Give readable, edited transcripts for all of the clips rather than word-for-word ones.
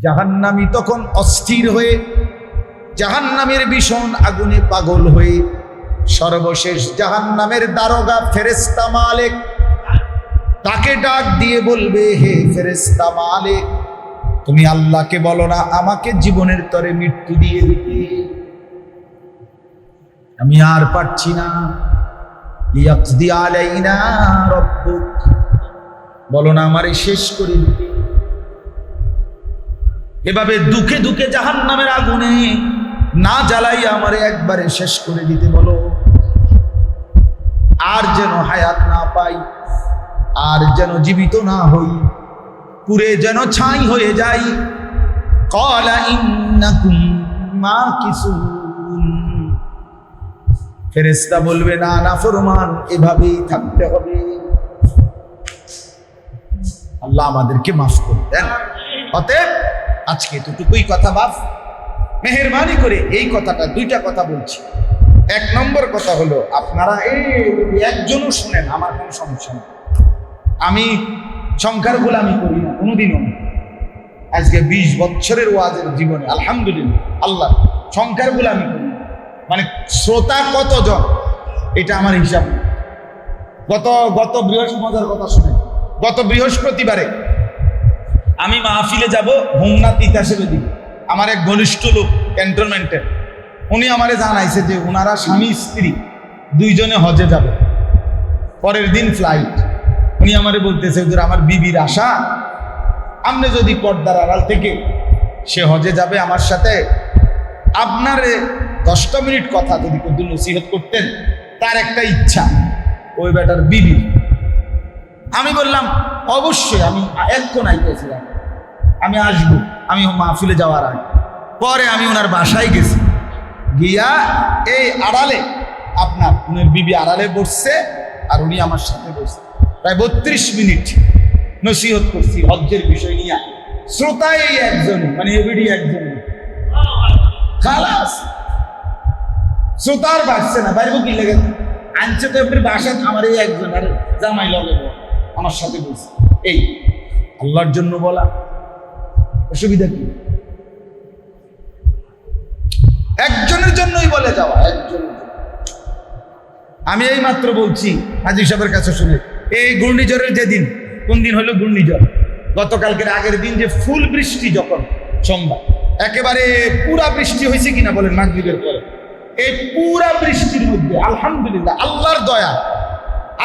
জাহান্নামী তখন অস্থির হয়ে জাহান্নামের ভীষণ আগুনে পাগল হয়ে সর্বশেষ জাহান্নামের দারোগা ফেরেশতা মালিক তাকে ডাক দিয়ে বলবে, হে ফেরেশতা মালিক, তুমি আল্লাহকে বলো না আমাকে জীবনের তরে মৃত্যু দিয়ে দিতে, আমি আর পারছি না। ইয়াকদি আলাইনা রাব্বুক, বলো না আমারে শেষ করে দিতে। এভাবে দুঃখে দুঃখে জাহান্নামের আগুনে না জ্বালাইয়া আমারে একবারে শেষ করে দিতে বলো, আর যেন হায়াত না পাই, আর যেন জীবিত না হই, পুরে যেন ছাই হয়ে যাই। ক্বালা ইন্নাকুম মাকিসুন, ফেরেশতা বলবে না নাফরমান, এভাবেই থাকতে হবে। আল্লাহ আমাদেরকে মাফ করে দেন। অতএব আজকে এতটুকুই কথা বাপ, মেহেরবানি করে এই কথাটা, দুইটা কথা বলছি। এক নম্বর কথা হলো, আপনারা একজনও শুনেন, আমার কোনো সমস্যা নেই, আমি সংখ্যার গোলামি করি না কোনোদিনও। আজকে 20 বছরের ওয়াজের জীবনে আলহামদুলিল্লাহ আল্লাহ সংখ্যার গোলামি করি, মানে শ্রোতা কতজন এটা আমার হিসাব নেই। গত বৃহস্পতিবার কথা শুনে, গত বৃহস্পতিবারে আমি মাহফিলে যাব হোমনা তিতাসের দিকে, আমার এক ঘনিষ্ঠ লোক ক্যান্টনমেন্টের, উনি আমারে জানাইছে যে ওনারা স্বামী স্ত্রী দুইজনে হজে যাবে, পরের দিন ফ্লাইট। উনি আমারে বলতেছে হুজুর আমার বিবির আশা, আপনি যদি পর্দার আড়াল থেকে সে হজে যাবে আমার সাথে, আপনারে 10টা মিনিট কথা যদি কত নসিহত করতেন, তার একটা ইচ্ছা ওই বেটার বিবি। আমি বললাম অবশ্যই, আমি এক্ষণ আইতেছিলাম, আমি আসবো, আমি মাহফিলে যাওয়ার আগে। পরে আমি ওনার বাসায় গেছি, গিয়া এই আড়ালে আপনার উনার বিবি আড়ালে বসছে আর উনি আমার সাথে বসছে, প্রায় 32 মিনিট নসিহত করছি হজ্জের বিষয় নিয়ে। শ্রোতা এই একজন, মানে এবিডি একজন, খালাস শ্রোতার বাড়ছে না, বাইরে কি লেগে আনছে তো এমনি বাসা, আমার এই একজন আর জামাই লগে আমার সাথে বলছে। এই আল্লাহর জন্য বলা, অসুবিধা কি? একজনের জন্যই বলে যাওয়া, একজনের জন্য। আমি এই মাত্র বলছি হাজী সাহেবের কাছে শুনে, এই ঘূর্ণিঝড়ের যেদিন, কোন দিন হলো ঘূর্ণিঝড়, গতকালকের আগের দিন যে ফুল বৃষ্টি, যখন সোমবার একেবারে পুরা বৃষ্টি হয়েছে কিনা বলেন মাগরিবের পরে, এই পুরা বৃষ্টির মধ্যে আলহামদুলিল্লাহ আল্লাহর দয়া,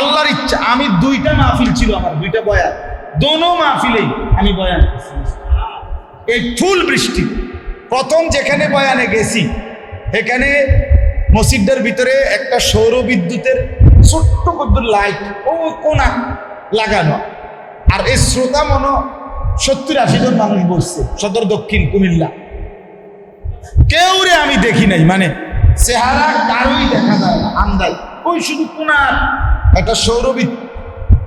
আল্লাহর ইচ্ছা, আমি 2টা মাহফিল ছিল আমার, 2টা বয়ান, দোনো মাহফিলেই আমি বয়ান। এই ফুল বৃষ্টি প্রথম যেখানে বয়ানে গেছি, এখানে মসজিদের ভিতরে একটা সৌর বিদ্যুতের ছোট্ট বিদ্যুৎ লাইট ও কোনা লাগানো, আর এই শ্রোতা মনে 70-80 জন মানুষ বসছে, সদর দক্ষিণ কুমিল্লা। কেউ রে আমি দেখি নাই, মানে চেহারা কারোই দেখা যায় না, আন্দাজ ওই শুধু কোনার একটা সৌর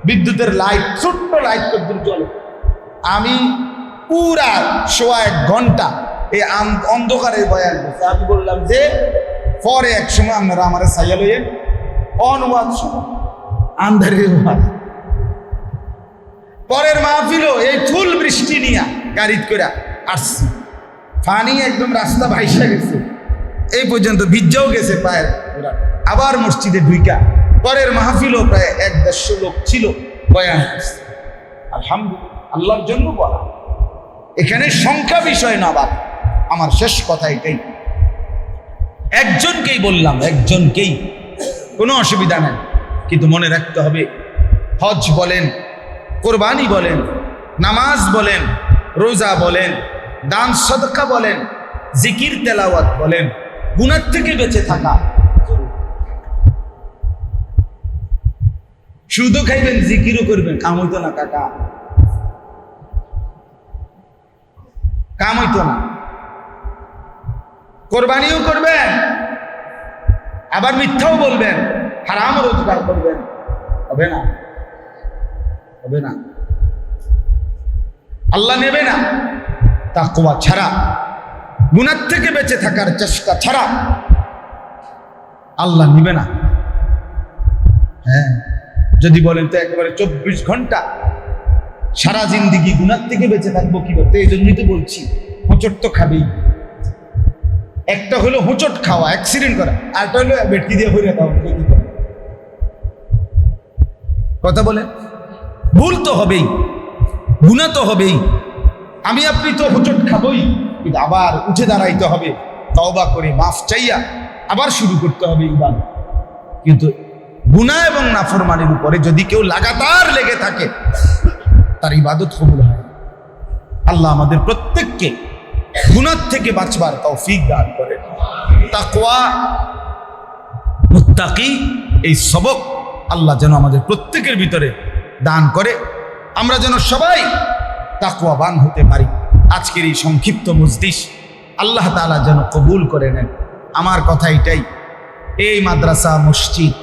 বিদ্যুতের লাইট, ছোট্ট লাইট বিদ্যুৎ জ্বলে। আমি পুরা 1.5 ঘন্টা এই অন্ধকারে বয়ান করছি। আমি বললাম যে পরে এক সময় আপনারা আমার সাইয়া লইয়েন, অনুবাদ শুনো, আন্ধারের ওয়াজ। পরের মাহফিলও এই ফুল বৃষ্টি নিয়ে গাড়ি করে আসছি, পানি একদম রাস্তা ভাইসা গেছে, এই পর্যন্ত ভিজাও গেছে পায়ের। আবার মসজিদে ঢুইকা পরের মাহফিলও প্রায় 150 লোক ছিল, বয়ান করছে। আলহামদুলিল্লাহ আল্লাহর জন্য বলা, এখানে সংখ্যা বিষয় না। বাবা আমার শেষ কথা এটাই, একজনকেই বললাম, একজনকেই, কোনো অসুবিধা নেই, কিন্তু মনে রাখতে হবে হজ বলেন, কোরবানি বলেন, নামাজ বলেন, রোজা বলেন, দান সদকা বলেন, জিকির তেলাওয়াত বলেন, গুনাহ থেকে বেঁচে থাকা। শুধু খাইবেন জিকিরও করবেন, কাম হইতো না কাকা, কাম হইতো না। কোরবানিও করবেন, আবার মিথ্যাও বলবেন, হারাম রোজগার করবেন, হবে না, হবে না, আল্লাহ নেবে না। তাকওয়া ছাড়া, গুনাহ থেকে বেঁচে থাকার চেষ্টা ছাড়া আল্লাহ নেবে না। হ্যাঁ, যদি বলেন তো একেবারে 24 ঘন্টা সারা জিন্দিগি গুনার থেকে বেঁচে থাকবো কিভাবে? এই জন্যই তো বলছি হোঁচট তো খাবেই। একটা হলো হোঁচট খাওয়া, অ্যাক্সিডেন্ট করা, আরটা হলো বেটকি দিয়ে ভরে দাও। কথা বলে ভুল তো হবেই, গুনাহ তো হবেই, আমি আপনি তো হোঁচট খাবই, কিন্তু আবার উঠে দাঁড়াইতে হবে, তওবা করে মাফ চাইয়া আবার শুরু করতে হবে ইবাদত। কিন্তু গুনাহ এবং নাফরমানির উপরে যদি কেউ লাগাতার লেগে থাকে তার ইবাদত কবুল হয়। আল্লাহ আমাদের প্রত্যেককে গুনাহ থেকে বাঁচবার তৌফিক দান করেন। তাকওয়া, মুত্তাকি, এই সবক আল্লাহ যেন আমাদের প্রত্যেকের ভিতরে দান করে, আমরা যেন সবাই তাকওয়াবান হতে পারি। আজকের এই সংক্ষিপ্ত মজলিস আল্লাহ তাআলা যেন কবুল করে নেন। আমার কথা এটাই, এই মাদ্রাসা মসজিদ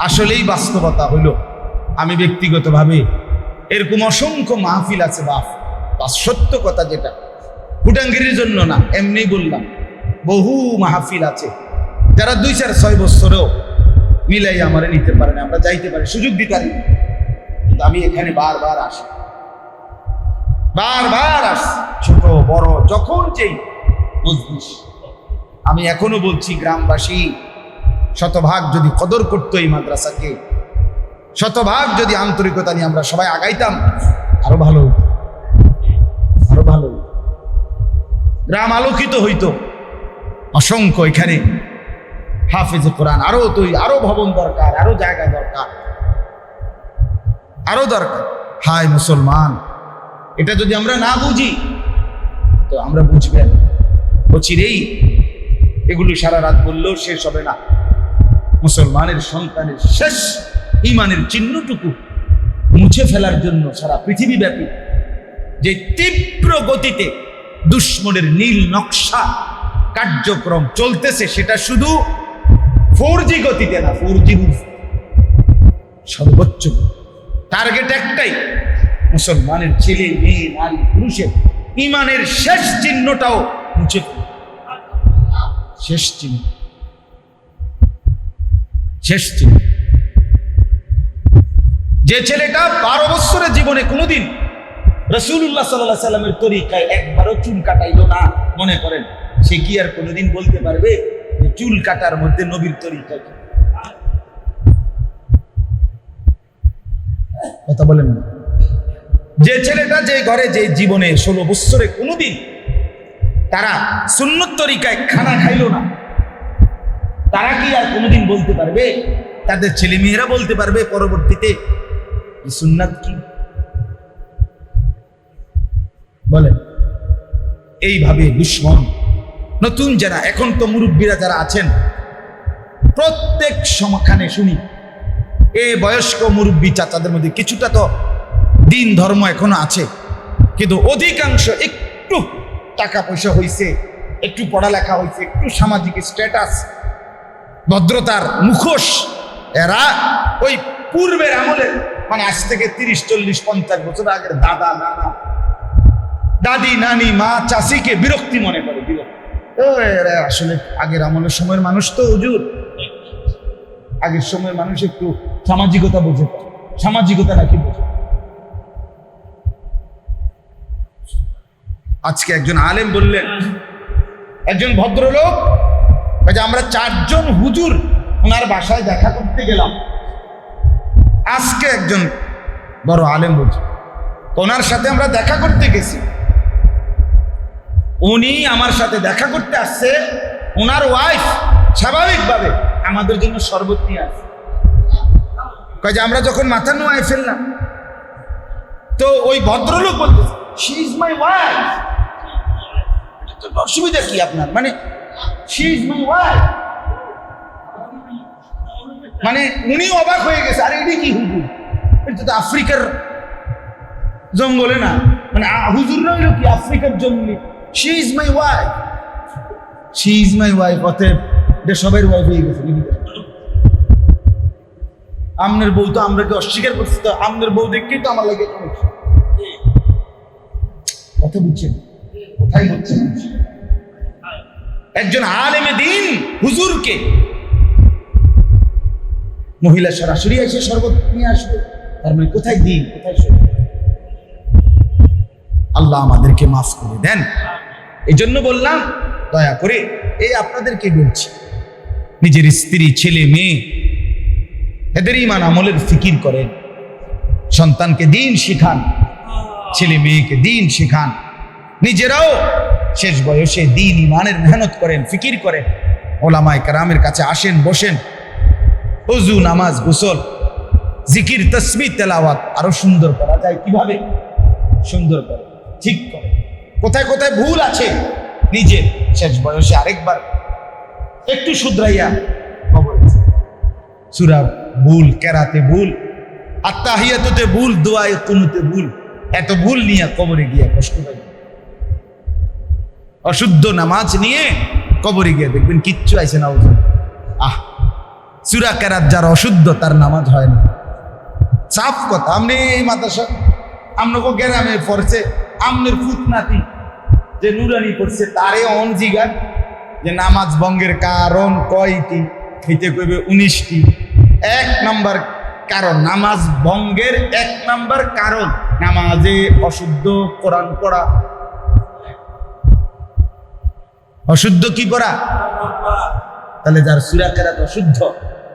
আসলেই বাস্তবতা হলো, আমি ব্যক্তিগতভাবে এরকম অসংখ্য মাহফিল আছে বাপ, সত্য কথা যেটা, ফুটাঙ্গিরির জন্য না, এমনি বললাম, বহু মাহফিল আছে যারা 2, 4, 6 বছরেও মিলাই আমারে নিতে পারে না, আমরা যাইতে পারি, সুযোগ দিতে পারি, কিন্তু আমি এখানে বারবার আসি, ছোট বড় যখন যেই মজলিস। আমি এখনো বলছি, গ্রামবাসী শতভাগ যদি কদর করতো এই মাদ্রাসাকে, শতভাগ যদি আন্তরিকতা নিয়ে আমরা সবাই আগাইতাম, আরো ভালো হইতো, আরো ভালো হইতো, গ্রাম আলোকিত হইতো। অসংখ্য এখানে হাফেজে কোরআন আরো ভবন দরকার, আরো জায়গা দরকার, আরো দরকার। হায় মুসলমান, এটা যদি আমরা না বুঝি তো আমরা বুঝবেন অচিরেই এগুলো সারা রাত বললেও শেষ হবে না। মুসলমানের সন্তানের শেষ ঈমানের চিহ্নটুকু মুছে ফেলার জন্য সারা পৃথিবীব্যাপী যে তীব্র গতিতে দুশ্মনের নীল নকশা কার্যক্রম চলতেছে, সেটা শুধু 4G গতিতে না, 4G সর্বোচ্চ টার্গেট একটাই, মুসলমানের ছেলে মেয়ে নারী পুরুষের ঈমানের শেষ চিহ্নটাও মুছে ফেলা। শেষ চিহ্ন, শেষ চিহ্ন। যে ছেলেটা 12 বছরের জীবনে কোনোদিন রাসূলুল্লাহ সাল্লাল্লাহু আলাইহি সাল্লামের তরিকায় একবারও চুল কাটাইলো না, মনে করেন সে কি আর কোনোদিন বলতে পারবে যে চুল কাটার মধ্যে নবীর তরিকা? কথা বলেন না। যে ছেলেটা, যে ঘরে, যে জীবনে 16 বছরে কোনোদিন তারা সুন্নত তরিকায় খানা খাইলো না, তারা কি আর কোনোদিন বলতে পারবে, তাদের ছেলে মেয়েরা বলতে পারবে পরবর্তীতে সুন্নাত কি? বলেন। এইভাবে দুশ্মন নতুন যারা, এখন তো মুরব্বীরা যারা আছেন, প্রত্যেক সময়খানে শুনি বয়স্ক মুরব্বী চাচাদের মধ্যে কিছুটা তো দিন ধর্ম এখনো আছে, কিন্তু অধিকাংশ একটু টাকা পয়সা হয়েছে, একটু পড়ালেখা হয়েছে, একটু সামাজিক স্ট্যাটাস, ভদ্রতার মুখোশ, এরা ওই পূর্বের আমলে, মানে আজ থেকে 30, 40, 50 বছর আগের দাদা নানা, দাদি নানি, মা চাষিকে বিরক্তি মনে করে। এরা আসলে আগের আমলের সময়ের মানুষ তো হুজুর, আগের সময়ের মানুষ একটু সামাজিকতা বোঝে, সামাজিকতা নাকি বোঝে। আজকে একজন আলেম বললেন, একজন ভদ্রলোক, আমরা 4 জন হুজুর ওনার বাসায় দেখা করতে গেলাম। আজকে একজন বড় আলেম বলছে, ওনার সাথে আমরা দেখা করতে গেছি, উনি আমার সাথে দেখা করতে আসছে, ওনার ওয়াইফ স্বাভাবিকভাবে আমাদের জন্য শরবত নিয়ে আসছে। যে আমরা যখন মাথা নোয়ায় ফেললাম, তো ওই ভদ্রলোক বলতে, শি ইজ মাই ওয়াইফ। অসুবিধা কি আপনার? মানে শি ইজ মাই ওয়াইফ, মানে উনি অবাক হয়ে গেছে, আরে এটি কি হুজুর? এটা তো আফ্রিকার জঙ্গলে না, মানে হুজুর নইল কি আফ্রিকার জঙ্গলে? She is my wife, she is my wife, অতএব এটা সবাই ওয়াইফ হয়ে গেছে। আমনের বউ তো আমরাকে অস্বীকার করছি, তো আমনের বউ দেখেই তো আমার লাগে কথা বুঝছেন, কোথায় বুঝছেন? একজন আলেমে দ্বীন হুজুরকে মহিলা সরাসরি এসে শরবত নিয়ে আসবে, তার মানে কোথায় দিন, কোথায় শরবত? আল্লাহ আমাদেরকে মাফ করে দেন। এই জন্য বললাম দয়া করে এই আপনাদেরকে বলছি, নিজের স্ত্রী, ছেলে, মেয়ে এদের ইমান আমলের ফিকির করেন, সন্তানকে দিন শিখান, ছেলে মেয়েকে দিন শিখান, নিজেরাও শেষ বয়সে দিন ইমানের মেহনত করেন, ফিকির করেন। ওলামায়ে কেরামের কাছে আসেন, বসেন, ওযু, নামাজ, গোসল, জিকির, তাসবিহ, তেলাওয়াত আরো সুন্দর করা যায় কিভাবে, সুন্দর করে ঠিক করে। কোথায় কোথায় ভুল আছে নিজের শেষ বয়সে আরেকবার একটু শুধরাইয়া কবরে, সূরা ভুল, কেরাতে ভুল, আত্তাহিয়াতুতে ভুল, দোয়ায়ে কুনুতে ভুল, এত ভুল নিয়ে কবরে গিয়ে কষ্ট পাই। অশুদ্ধ নামাজ নিয়ে কবরে গিয়ে দেখবেন কিচ্ছু আইছে না ওজন। সূরা কেরাত যার অশুদ্ধ তার নামাজ হয় না। সাফ কথা। আমনে এই মাদ্রাসা আমনগো গ্রামে পড়ছে, আমনের ফুতনাতি যে নুরানি পড়ছে তারে অন জিগার যে নামাজ ভঙ্গের কারণ কয়টি, খেতে কইবে 19টি। 1 নম্বর কারণ, নামাজ ভঙ্গের 1 নম্বর কারণ নামাজে অশুদ্ধ কোরআন পড়া। অশুদ্ধ কি পড়া? তাহলে যার সূরা কেরাত অশুদ্ধ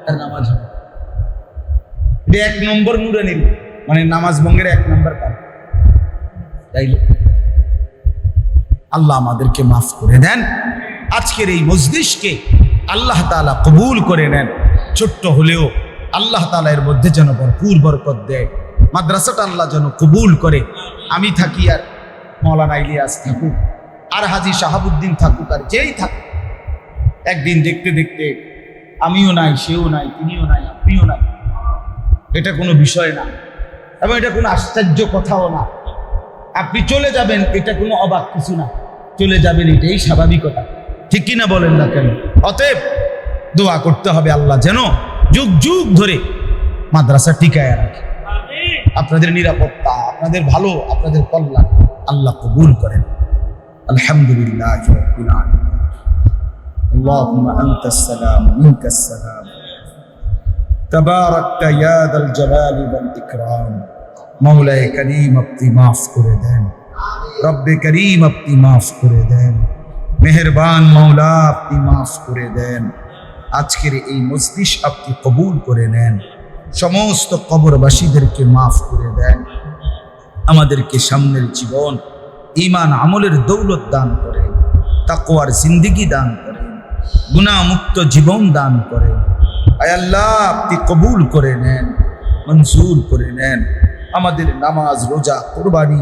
তার নামাজ হবে। এটা 1 নম্বর নুরানি, মানে নামাজ ভঙ্গের 1 নম্বর কারণ। তাইলে আল্লাহ আমাদেরকে মাফ করে দেন। আজকের এই মজলিসকে আল্লাহ তাআলা কবুল করে নেন। ছোট্ট হলেও আল্লাহ তাআলা এর মধ্যে যেন ভরপুর বরকত দেয়। মাদ্রাসাটা আল্লাহ যেন কবুল করে। আমি থাকি আর মাওলানা ইলিয়াস থাকুক আর হাজী শাহাবুদ্দিন থাকুক আর যেই থাকুক, একদিন দেখতে দেখতে আমিও নাই, সেও নাই, তিনিও নাই, আপনিও নাই। এটা কোনো বিষয় না এবং এটা কোনো আশ্চর্য কথাও না। আপনি চলে যাবেন, এটা কোনো অবাক কিছু না। চলে যাবেন, এটাই স্বাভাবিকতা, ঠিক কিনা বলেন না কেন? অতএব দোয়া করতে হবে আল্লাহ যেন যুগ যুগ ধরে মাদ্রাসা টিকায় রাখে। আপনাদের নিরাপত্তা, আপনাদের ভালো, আপনাদের কল্যাণ আল্লাহ কবুল করেন। আলহামদুলিল্লাহ রাব্বিল আলামিন। আল্লাহুম্মা আনতাস সালাম মিনকাস সালাম তাবারাকতা ইয়া যাল জালালি ওয়াল ইকরাম। মওলায়ে করিম আপনি মাফ করে দেন, রব্বে করিম আপনি মাফ করে দেন, মেহেরবান মওলা আপনি মাফ করে দেন। আজকের এই মজলিস আপনি কবুল করে নেন। সমস্ত কবরবাসীদেরকে মাফ করে দেন। আমাদেরকে সামনের জীবন ঈমান আমলের দৌলত দান করেন, তাকওয়ার জিন্দেগি দান করেন, গুনাহ মুক্ত জীবন দান করেন। আয় আল্লাহ আপনি কবুল করে নেন, মঞ্জুর করে নেন। আমাদের নামাজ, রোজা, কুরবানি,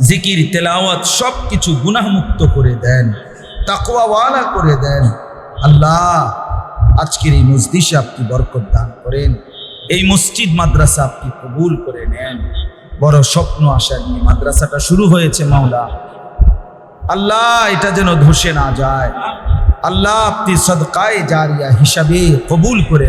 জিকির, তেলাওয়াত সব কিছু গুনাহ মুক্ত করে দেন, তাকওয়াওয়ালা করে দেন। আল্লাহ আজকের এই মজলিসে আপনি বরকত দান করেন। এই মসজিদ মাদ্রাসা আপনি কবুল করে নেন। বড় স্বপ্ন আশা নিয়ে মাদ্রাসাটা শুরু হয়েছে মাওলা, আল্লাহ এটা যেন ধসে না যায়। আল্লাহ আপনি সদকায়ে জারিয়া হিসাবে কবুল করে